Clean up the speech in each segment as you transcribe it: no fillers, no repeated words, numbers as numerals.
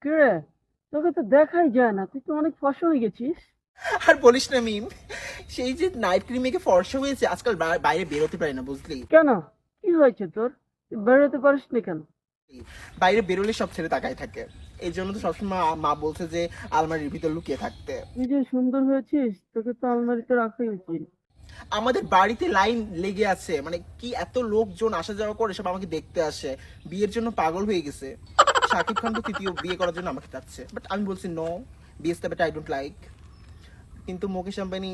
কিরে, তোকে তো দেখাই যায় না, তুই তো অনেক ফর্সা হয়ে গেছিস। আর বলিস না মিম, সেই যে নাইট ক্রিম মেখে ফর্সা হয়েছে, আজকাল বাইরে বেরোতে পারি না বুঝলি। কেন, কি হয়েছে তোর? তুই বেরোতে পারিস না কেন? বাইরে বেরোলে সব ছেলে তাকায় থাকে। এই জন্য তো সবসময় মা বলছে যে আলমারির ভিতর লুকিয়ে থাকতে। তুই যে সুন্দর হয়েছিস, তোকে তো আলমারিতে রাখাই উচিত। আমাদের বাড়িতে লাইন লেগে আছে, মানে কি এত লোকজন আসা যাওয়া করে, সব আমাকে দেখতে আসে, বিয়ের জন্য পাগল হয়ে গেছে। শাকিব খান তো তৃতীয় বিয়ে করার জন্য আমাকে চাচ্ছে, বাট আমি বলছি নো, বিয়ে স্টেপটা আই ডোন্ট লাইক। কিন্তু মুকেশ আম্বানি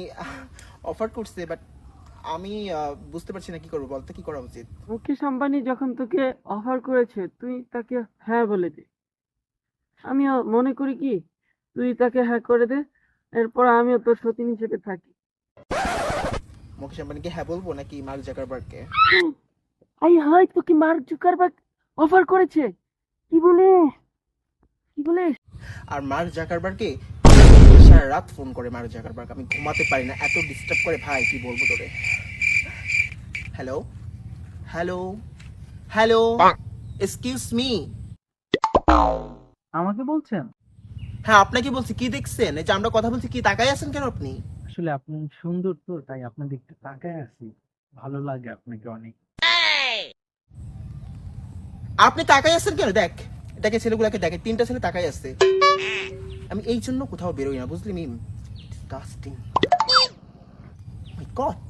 অফার করছে, বাট আমি বুঝতে পারছি না কি করবো, বলতে কি করা উচিত। মুকেশ আম্বানি যখন তোকে অফার করেছে, তুই তাকে হ্যাঁ বলে দে। আমিও মনে করি কি, তুই তাকে হ্যাঁ করে দে, এরপর আমিও তোর সতীন হিসেবে থাকি। মুকেশ আম্বানিকে হ্যাঁ বলবো নাকি মার্ক জাকারবার্গকে? আই হাই, তোকে মার্ক জুকারবার্গ অফার করেছে? কি বলে, কি বলে? আর মার্ক জাকারবার্গকে সারা রাত ফোন করে মার্ক জাকারবার্গ, আমি ঘুমাতে পারি না, এত ডিস্টার্ব করে ভাই, কি বলবো তোরে। Hello, hello, hello, excuse me. আমাকে বলছেন? হ্যাঁ আপনাকে বলছি, কি দেখছেন? এই যে আমরা কথা বলছি, কি তাকাই আছেন কেন আপনি? আসলে আপনি সুন্দর তো, তাই আপনার দিকটা তাকায় আছি। ভালো লাগে আপনাকে অনেক। আপনি তাকাই আছেন কেন? দেখ, দেখে ছেলেগুলাকে, দেখে তিনটা ছেলে তাকাই আছে। আমি এই জন্য কোথাও বেরোই না বুঝলি মিম, ডিসগাস্টিং, মাই গড।